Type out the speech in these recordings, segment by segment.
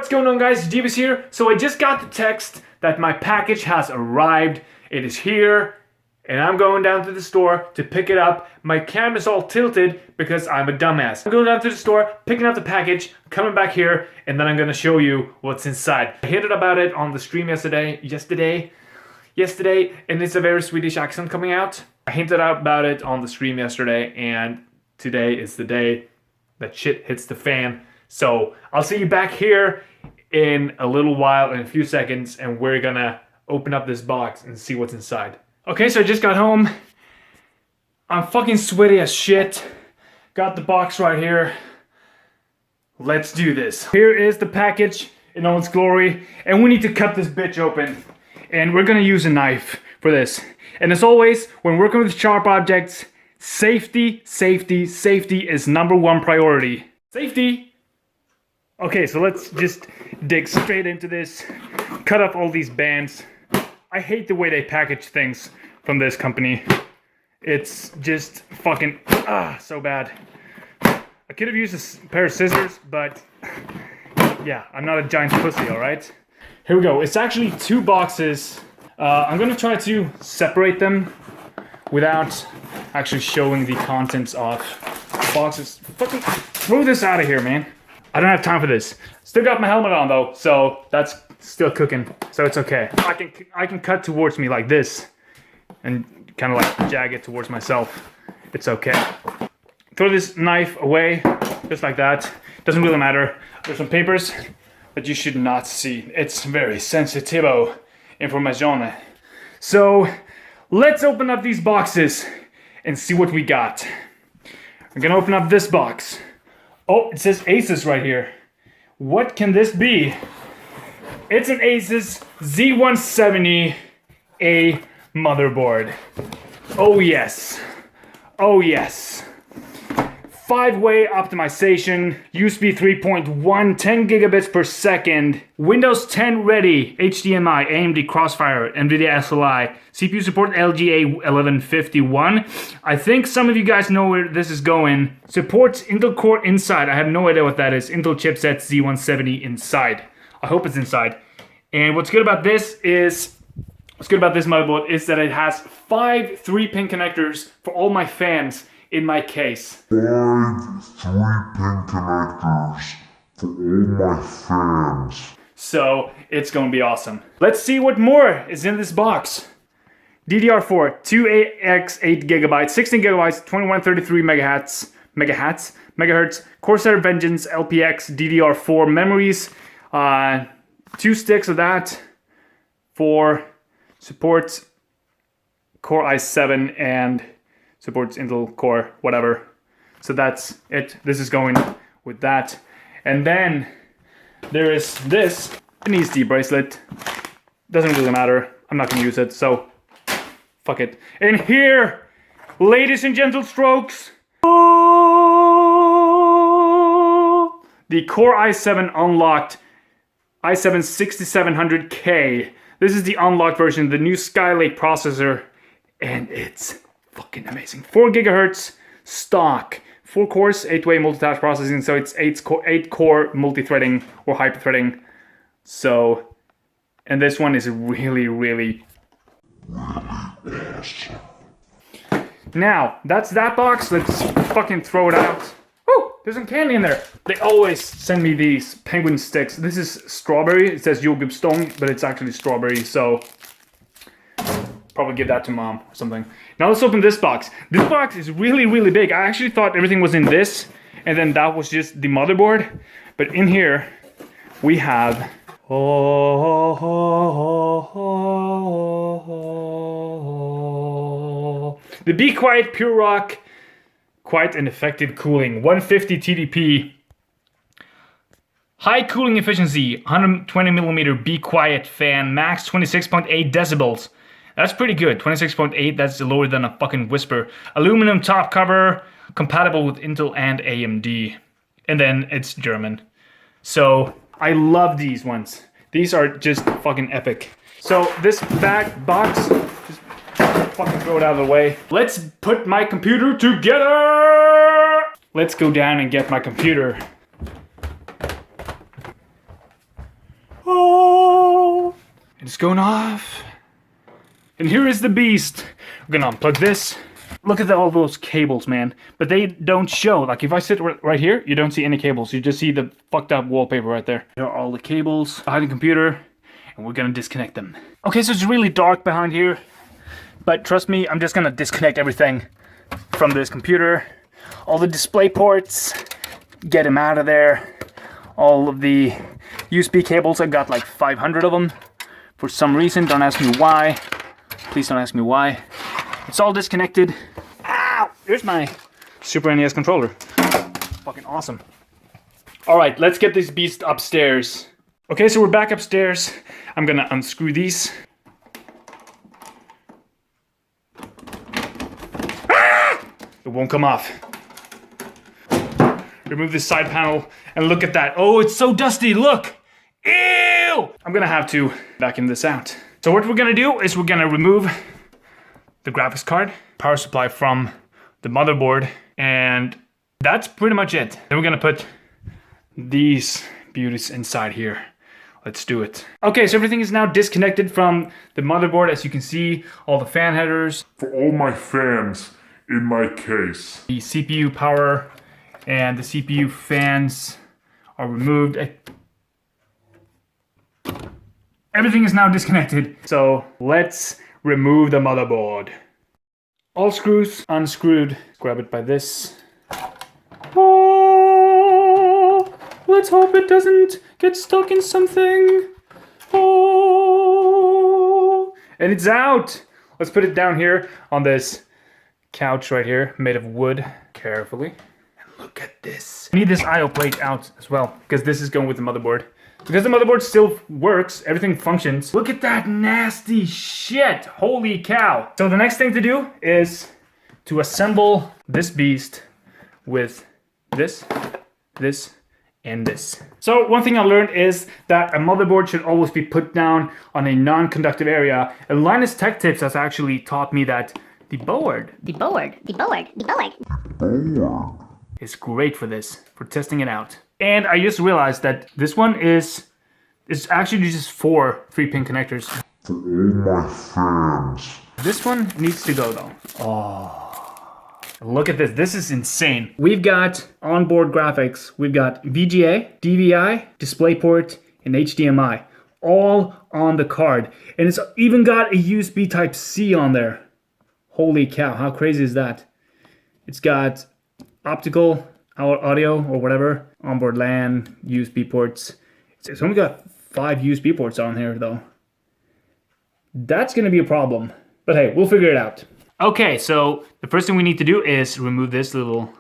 What's going on, guys? Jeebus here. So I just got the text that my package has arrived. It is here and I'm going down to the store to pick it up. My camera's all tilted because I'm a dumbass. I'm going down to the store, picking up the package, coming back here, and then I'm gonna show you what's inside. I hinted about it on the stream yesterday, and it's a very Swedish accent coming out. I hinted about it on the stream yesterday, and today is the day that shit hits the fan. So I'll see you back here in a little while, in a few seconds, and we're gonna open up this box and see what's inside. Okay, so I just got home. I'm fucking sweaty as shit. Got the box right here. Let's do this. Here is the package in all its glory, and we need to cut this bitch open. And we're gonna use a knife for this. And as always, when working with sharp objects, safety is #1 priority. Safety! Okay, so let's just dig straight into this. Cut off all these bands. I hate the way they package things from this company. It's just fucking, so bad. I could have used a pair of scissors, but yeah, I'm not a giant pussy, alright? Here we go. It's actually 2 boxes. I'm gonna try to separate them without actually showing the contents of the boxes. Fucking throw this out of here, man. I don't have time for this. Still got my helmet on though, so that's still cooking, so it's okay. I can cut towards me like this and kind of like jag it towards myself. It's okay. Throw this knife away, just like that. Doesn't really matter. There's some papers that you should not see. It's very sensitive information. So let's open up these boxes and see what we got. I'm gonna open up this box. Oh, it says Asus right here. What can this be? It's an Asus Z170-A motherboard. Oh yes. Oh yes. 5-way optimization, USB 3.1, 10 gigabits per second, Windows 10 ready, HDMI, AMD Crossfire, NVIDIA SLI, CPU support LGA 1151. I think some of you guys know where this is going. Supports Intel Core Inside. I have no idea what that is. Intel chipset Z170 inside. I hope it's inside. And what's good about this motherboard is that it has 5 3-pin connectors for all my fans in my case. 5 3-pin connectors for all my fans. So it's gonna be awesome. Let's see what more is in this box. DDR4, 2x 8 gigabytes, 16 gigabytes, 2133 megahertz, Corsair Vengeance LPX DDR4 memories, 2 sticks of that for supports Core i7 and supports Intel Core, whatever. So that's it. This is going with that. And then there is this, an ESD bracelet. Doesn't really matter. I'm not gonna use it, so fuck it. And here, ladies and gentle strokes, the Core i7 unlocked i7 6700K. This is the unlocked version, the new Skylake processor, and it's fucking amazing. 4 gigahertz stock, 4 cores, 8-way multitask processing, so it's 8 core multi-threading or hyper-threading. So, and this one is really awesome. Now, that's that box. Let's fucking throw it out. Oh, there's some candy in there. They always send me these penguin sticks. This is strawberry. It says jordgubbsstång, but it's actually strawberry, so probably give that to mom or something. Now let's open this box. This box is really big. I actually thought everything was in this, and then that was just the motherboard. But in here, we have the Be Quiet Pure Rock Quiet and Effective Cooling 150 TDP. High cooling efficiency, 120mm Be Quiet fan, max 26.8 decibels. That's pretty good. 26.8, that's lower than a fucking whisper. Aluminum top cover, compatible with Intel and AMD. And then it's German. So I love these ones. These are just fucking epic. So this back box, just fucking throw it out of the way. Let's put my computer together. Let's go down and get my computer. It's going off. And here is the beast. We're gonna unplug this. Look at all those cables, man. But they don't show. Like if I sit right here, you don't see any cables. You just see the fucked up wallpaper right there. Here are all the cables behind the computer. And we're gonna disconnect them. Okay, so it's really dark behind here. But trust me, I'm just gonna disconnect everything from this computer. All the display ports, get them out of there. All of the USB cables, I got like 500 of them. For some reason, don't ask me why. Please don't ask me why. It's all disconnected. Ow! Here's my Super NES controller. Fucking awesome. Alright, let's get this beast upstairs. Okay, so we're back upstairs. I'm gonna unscrew these. Ah! It won't come off. Remove this side panel and look at that. Oh, it's so dusty, look! Ew! I'm gonna have to vacuum this out. So what we're gonna do is we're gonna remove the graphics card, power supply from the motherboard, and that's pretty much it. Then we're gonna put these beauties inside here. Let's do it. Okay, so everything is now disconnected from the motherboard. As you can see, all the fan headers. For all my fans in my case. The CPU power and the CPU fans are removed. Everything is now disconnected. So let's remove the motherboard. All screws unscrewed. Grab it by this. Oh, let's hope it doesn't get stuck in something. Oh, and it's out. Let's put it down here on this couch right here, made of wood. Carefully. And look at this. I need this I/O plate out as well, because this is going with the motherboard. Because the motherboard still works, everything functions. Look at that nasty shit! Holy cow! So the next thing to do is to assemble this beast with this, and this. So one thing I learned is that a motherboard should always be put down on a non-conductive area. And Linus Tech Tips has actually taught me that the board is great for this, for testing it out. And I just realized that this one is actually just 4 3-pin connectors. For all my fans. This one needs to go though. Oh, look at this. This is insane. We've got onboard graphics. We've got VGA, DVI, DisplayPort, and HDMI. All on the card. And it's even got a USB Type-C on there. Holy cow, how crazy is that? It's got optical audio or whatever, onboard LAN, USB ports. It's only got 5 USB ports on here though. That's gonna be a problem. But hey, we'll figure it out. Okay, so the first thing we need to do is remove this little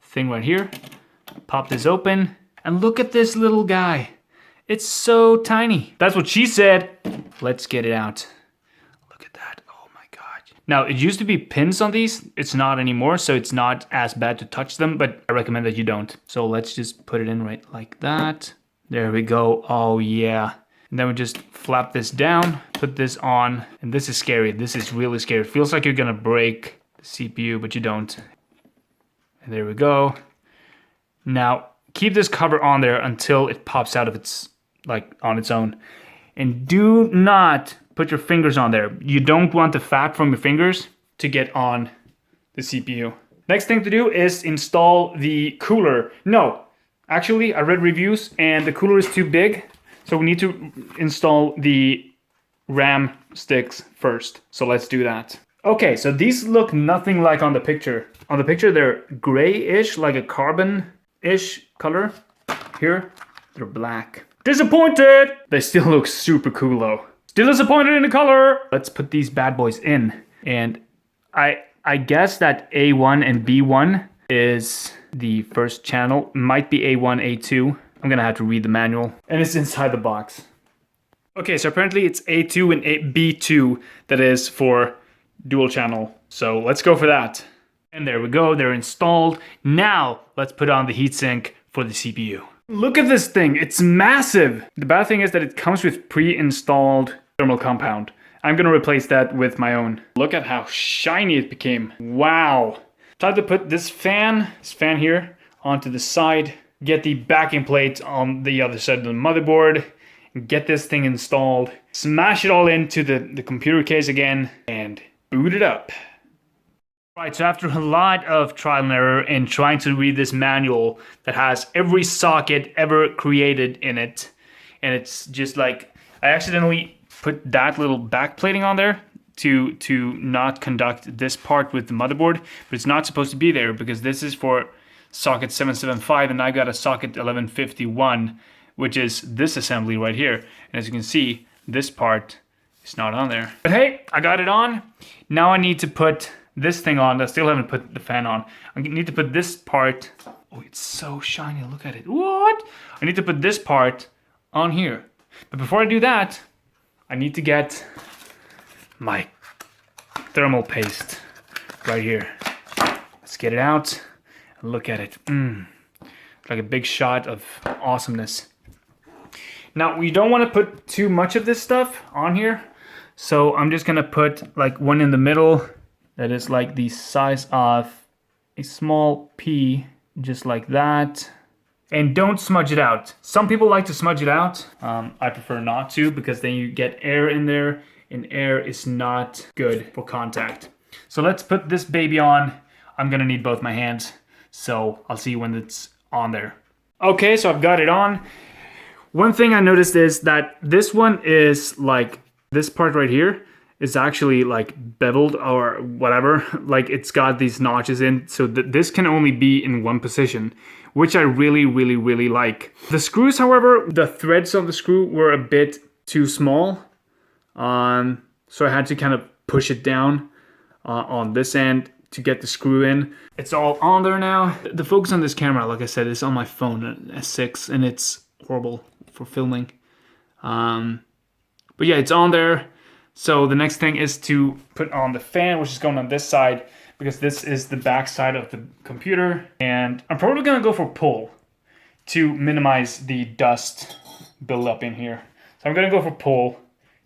thing right here. Pop this open, and look at this little guy. It's so tiny. That's what she said. Let's get it out. Look at that. Oh my God. Now, it used to be pins on these. It's not anymore, so it's not as bad to touch them, but I recommend that you don't. So let's just put it in right like that. There we go. Oh yeah. And then we just flap this down, put this on, and this is scary. This is really scary. It feels like you're gonna break the CPU, but you don't. And there we go. Now, keep this cover on there until it pops out of its, like, on its own. And do not put your fingers on there. You don't want the fat from your fingers to get on the CPU. Next thing to do is install the cooler. No, actually, I read reviews and the cooler is too big. So we need to install the RAM sticks first. So let's do that. Okay, so these look nothing like on the picture. On the picture, they're grayish, like a carbon-ish color. Here, they're black. Disappointed! They still look super cool though. Still disappointed in the color! Let's put these bad boys in. And I guess that A1 and B1 is the first channel. Might be A1, A2. I'm gonna have to read the manual. And it's inside the box. Okay, so apparently it's A2 and B2 that is for dual channel. So let's go for that. And there we go, they're installed. Now, let's put on the heatsink for the CPU. Look at this thing, it's massive. The bad thing is that it comes with pre-installed thermal compound. I'm gonna replace that with my own. Look at how shiny it became. Wow. Time to put this fan here onto the side. Get the backing plate on the other side of the motherboard. get this thing installed, smash it all into the computer case again, and boot it up. Right, so after a lot of trial and error and trying to read this manual that has every socket ever created in it, and it's just like, I accidentally put that little backplating on there to not conduct this part with the motherboard, but it's not supposed to be there because this is for socket 775 and I got a socket 1151, which is this assembly right here. And as you can see, this part is not on there. But hey, I got it on. Now I need to put this thing on. I still haven't put the fan on. I need to put this part. Oh, it's so shiny. Look at it. What? I need to put this part on here. But before I do that, I need to get my thermal paste right here. Let's get it out and look at it. Like a big shot of awesomeness. Now, we don't want to put too much of this stuff on here. So I'm just going to put like one in the middle that is like the size of a small pea, just like that. And don't smudge it out. Some people like to smudge it out. I prefer not to because then you get air in there and air is not good for contact. So let's put this baby on. I'm gonna need both my hands. So I'll see you when it's on there. Okay, so I've got it on. One thing I noticed is that this one is like, this part right here is actually like beveled or whatever. Like it's got these notches in, so this can only be in one position, which I really like. The screws, however, the threads on the screw were a bit too small. So I had to kind of push it down on this end to get the screw in. It's all on there now. The focus on this camera, like I said, is on my phone, S6, and it's horrible for filming. But yeah, it's on there. So the next thing is to put on the fan, which is going on this side, because this is the back side of the computer. And I'm probably gonna go for pull to minimize the dust buildup in here. So I'm gonna go for pull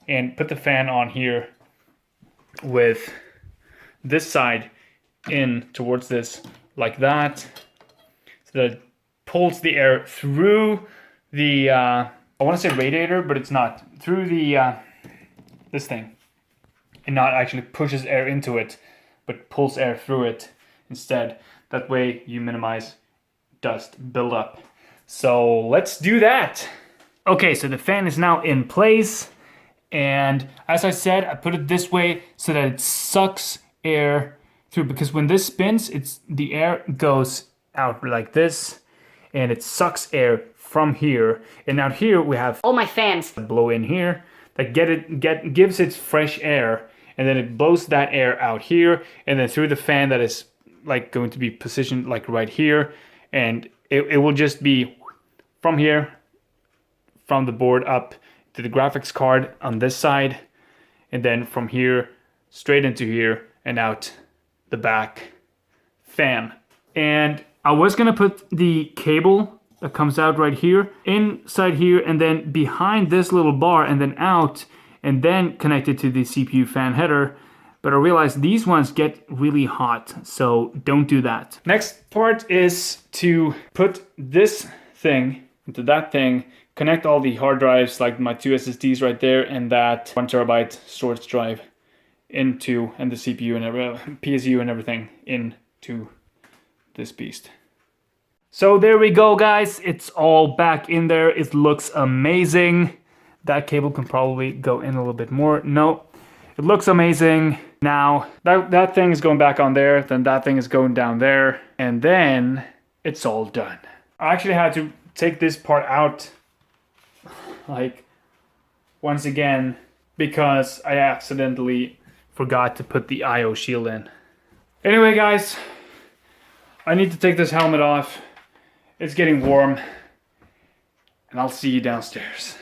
and put the fan on here with this side in towards this, like that. So that it pulls the air through the, I wanna say radiator, but it's not. Through the, this thing, and not actually pushes air into it, but pulls air through it instead. That way you minimize dust buildup. So let's do that. Okay, so the fan is now in place, and as I said, I put it this way so that it sucks air through, because when this spins, the air goes out like this, and it sucks air from here. And out here we have all my fans blow in here that gives it fresh air, and then it blows that air out here, and then through the fan that is like going to be positioned like right here, and it will just be from here, from the board up to the graphics card on this side, and then from here straight into here and out the back fan. And I was gonna put the cable that comes out right here inside here, and then behind this little bar, and then out, and then connected to the CPU fan header. But I realized these ones get really hot, so don't do that. Next part is to put this thing into that thing, connect all the hard drives, like my 2 SSDs right there, and that 1 terabyte storage drive into, and the CPU and PSU and everything into this beast. So there we go, guys. It's all back in there. It looks amazing. That cable can probably go in a little bit more. No, it looks amazing. Now, that thing is going back on there. Then that thing is going down there. And then it's all done. I actually had to take this part out, like, once again, because I accidentally forgot to put the IO shield in. Anyway, guys, I need to take this helmet off. It's getting warm, and I'll see you downstairs.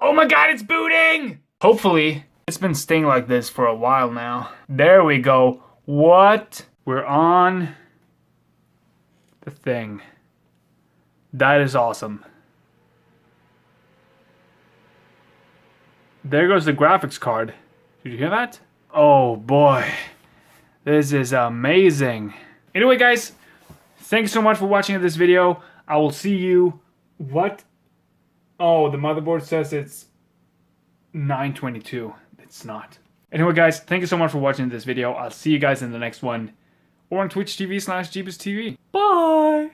Oh my god, it's booting! Hopefully, it's been staying like this for a while now. There we go. What? We're on the thing. That is awesome. There goes the graphics card. Did you hear that? Oh boy, this is amazing. Anyway, guys, thanks so much for watching this video. I will see you. What? Oh, the motherboard says it's 922. It's not. Anyway, guys, thank you so much for watching this video. I'll see you guys in the next one. Or on Twitch TV/JeebusTV. Bye!